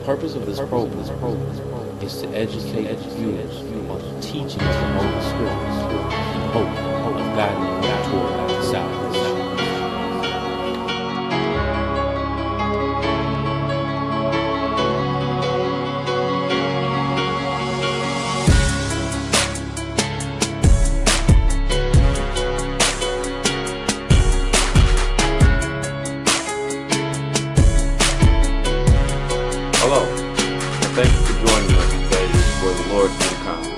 purpose of this program is to educate viewers on the teachings of the Holy Scriptures and hope of godly toward salvation. Hello, and thank you for joining us today for the Lord's Encounter,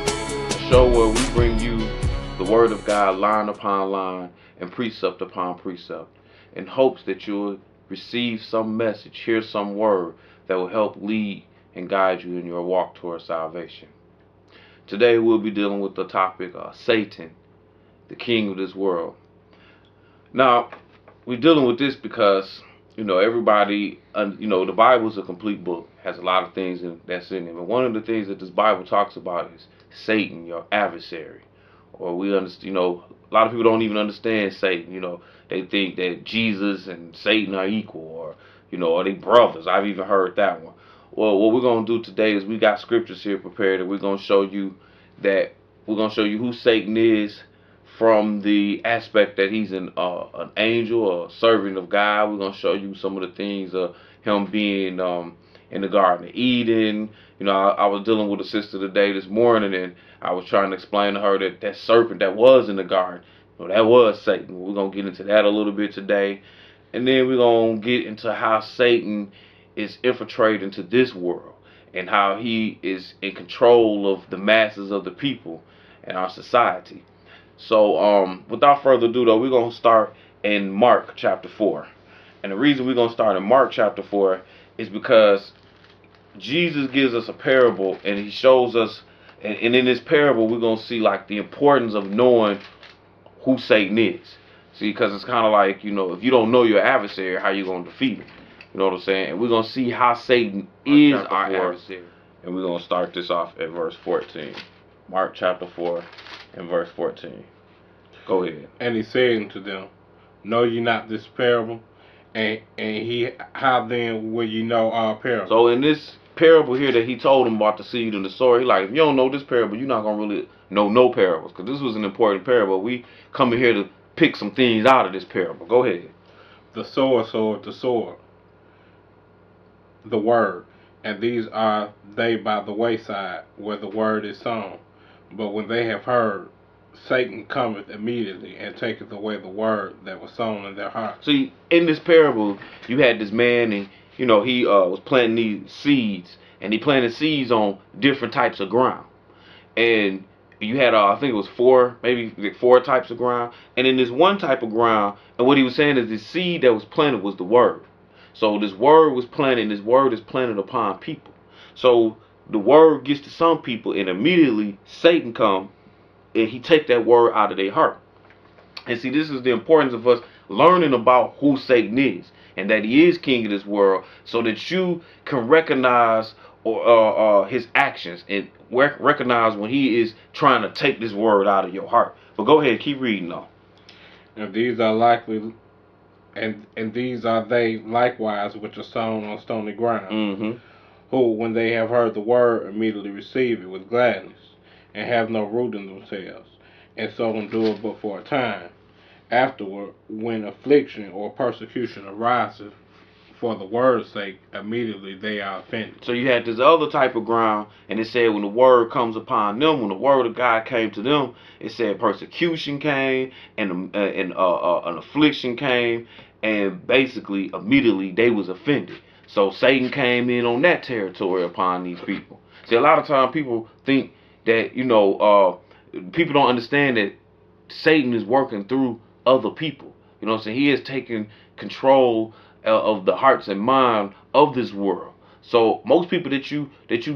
a show where we bring you the Word of God line upon line and precept upon precept in hopes that you'll receive some message, hear some word that will help lead and guide you in your walk towards salvation. Today we'll be dealing with the topic Satan, the king of this world. Now, we're dealing with this because everybody, the Bible is a complete book, has a lot of things that's in it. And one of the things that this Bible talks about is Satan, your adversary. Or we understand, a lot of people don't even understand Satan. They think that Jesus and Satan are equal, or are they brothers? I've even heard that one. Well, what we're going to do today is we got scriptures here prepared, and we're going to show you who Satan is, from the aspect that he's an angel or a servant of God. We're going to show you some of the things of him being in the Garden of Eden. I was dealing with a sister today this morning, and I was trying to explain to her that serpent that was in the garden, that was Satan. We're going to get into that a little bit today. And then we're going to get into how Satan is infiltrated into this world and how he is in control of the masses of the people in our society. So without further ado, though, we're going to start in Mark chapter 4. And the reason we're going to start in Mark chapter 4 is because Jesus gives us a parable, and he shows us, and in this parable we're going to see like the importance of knowing who Satan is. See, because it's kind of like, if you don't know your adversary, how you going to defeat him? You know what I'm saying? And we're going to see how Satan is our adversary. And we're going to start this off at verse 14. Mark chapter 4 and verse 14. Go ahead. And he said unto them, Know ye not this parable? How then will ye know our parable? So in this parable here that he told them about the seed and the sower, he like, if you don't know this parable, you're not going to really know no parables, because this was an important parable. We come in here to pick some things out of this parable. Go ahead. The sower sowed the sword, the word, and these are they by the wayside, where the word is sown. But when they have heard, Satan cometh immediately and taketh away the word that was sown in their hearts. See, in this parable, you had this man, and he was planting these seeds, and he planted seeds on different types of ground. And you had, I think it was four types of ground. And in this one type of ground, and what he was saying is the seed that was planted was the word. So this word was planted, and this word is planted upon people. So the word gets to some people, and immediately Satan comes, and he take that word out of their heart. And see, this is the importance of us learning about who Satan is, and that he is king of this world, so that you can recognize his actions and recognize when he is trying to take this word out of your heart. But go ahead, keep reading though. And these are likely, and these are they likewise which are sown on stony ground, who, when they have heard the word, immediately receive it with gladness, and have no root in themselves, and so endure but for a time. Afterward, when affliction or persecution arises for the word's sake, immediately they are offended. So you had this other type of ground, and it said when the word comes upon them, when the word of God came to them, it said persecution came, and an affliction came, and basically immediately they was offended. So Satan came in on that territory upon these people. See, a lot of times people think that, people don't understand that Satan is working through other people. You know what I'm saying? He is taking control of the hearts and mind of this world. So most people that you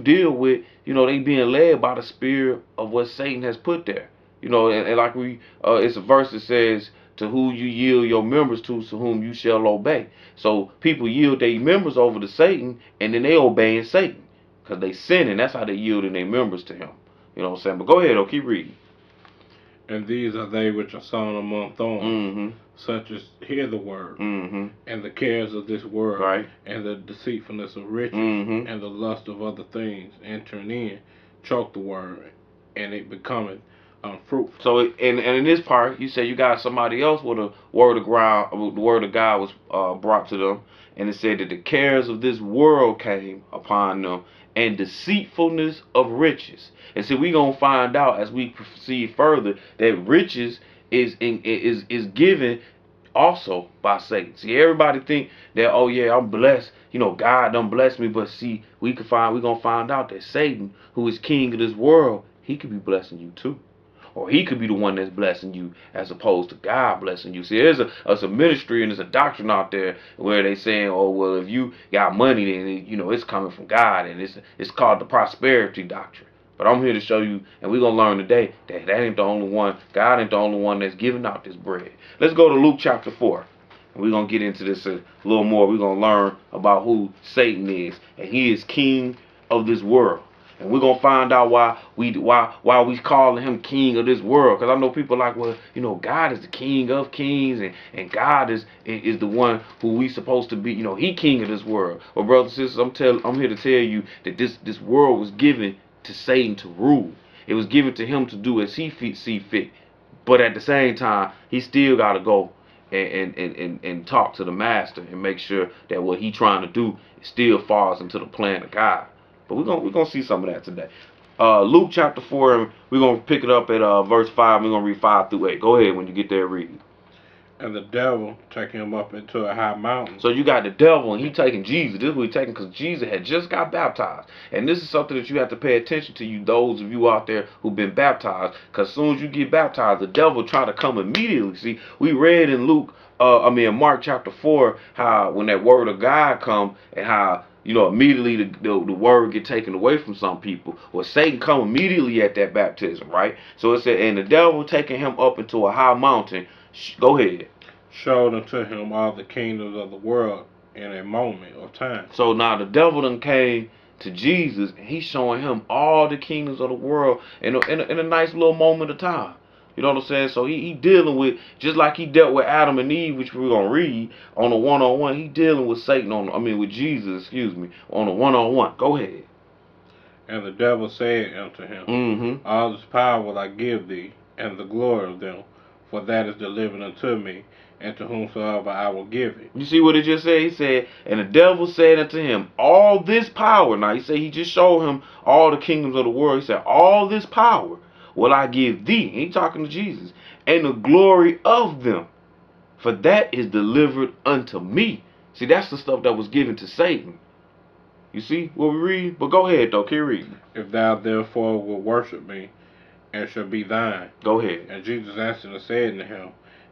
deal with, they being led by the spirit of what Satan has put there. And like it's a verse that says, to who you yield your members to whom you shall obey. So people yield their members over to Satan, and then they obeying Satan, because they sin, and that's how they yielding their members to him. You know what I'm saying? But go ahead, keep reading. And these are they which are sown among thorns, Mm-hmm. such as hear the word, Mm-hmm. and the cares of this world, Right. and the deceitfulness of riches, Mm-hmm. and the lust of other things, entering in, choke the word, and it becometh unfruitful. So, and in this part, you say you got somebody else with the word of God was brought to them, and it said that the cares of this world came upon them, and deceitfulness of riches. And so we gonna find out as we proceed further that riches is given also by Satan. See, everybody think that, oh yeah, I'm blessed. You know, God done blessed me. But see, we gonna find out that Satan, who is king of this world, he could be blessing you too. Or he could be the one that's blessing you as opposed to God blessing you. See, there's a ministry and there's a doctrine out there where they saying, oh, well, if you got money, then, you know, it's coming from God. And it's called the prosperity doctrine. But I'm here to show you, and we're going to learn today, that ain't the only one. God ain't the only one that's giving out this bread. Let's go to Luke chapter 4. And we're going to get into this a little more. We're going to learn about who Satan is. And he is king of this world. And we're gonna find out why we calling him king of this world. Because I know people like, well, you know, God is the king of kings, and God is the one who we supposed to be. You know, he king of this world. Well, brothers and sisters, I'm here to tell you that this world was given to Satan to rule. It was given to him to do as he see fit. But at the same time, he still got to go and talk to the master and make sure that what he trying to do still falls into the plan of God. But we're gonna see some of that today. Luke chapter 4, and we're gonna pick it up at verse 5. We're gonna read 5 through 8. Go ahead when you get there, read. And the devil taking him up into a high mountain. So you got the devil, and he taking Jesus. This is what he taking, because Jesus had just got baptized. And this is something that you have to pay attention to, you those of you out there who've been baptized. Because as soon as you get baptized, the devil try to come immediately. See, we read in Mark chapter 4, how when that word of God come, and how, you know, immediately the word get taken away from some people. Well, Satan come immediately at that baptism, right? So it said, and the devil taking him up into a high mountain. Go ahead. Showed unto him all the kingdoms of the world in a moment of time. So now the devil done came to Jesus, and he's showing him all the kingdoms of the world in a nice little moment of time. You know what I'm saying? So he dealing with, just like he dealt with Adam and Eve, which we're going to read, on a one-on-one, he dealing with Satan, with Jesus, on a one-on-one. Go ahead. And the devil said unto him, all this power will I give thee, and the glory of them, for that is delivered unto me, and to whomsoever I will give it. You see what it just said? He said, and the devil said unto him, all this power. Now, he said he just showed him all the kingdoms of the world. He said, all this power will I give thee. He talking to Jesus. And the glory of them, for that is delivered unto me. See, that's the stuff that was given to Satan. You see what we read? But go ahead, though. Keep reading. If thou therefore wilt worship me, and shall be thine. Go ahead. And Jesus answered and said unto him,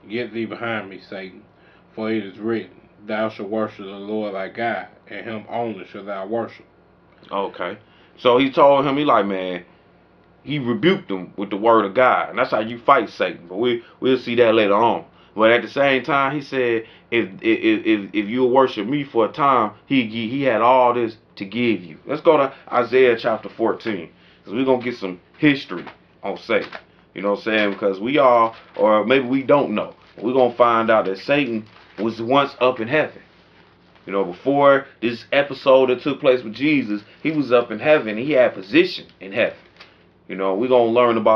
get thee behind me, Satan, for it is written, thou shalt worship the Lord thy God, and him only shalt thou worship. Okay. So he told him, he rebuked him with the word of God. And that's how you fight Satan. But we'll see that later on. But at the same time, he said, if you'll worship me for a time, he had all this to give you. Let's go to Isaiah chapter 14. Because we're going to get some history on Satan. You know what I'm saying? Because we all, or maybe we don't know, we're going to find out that Satan was once up in heaven. You know, before this episode that took place with Jesus, he was up in heaven. He had position in heaven. You know, we're going to learn about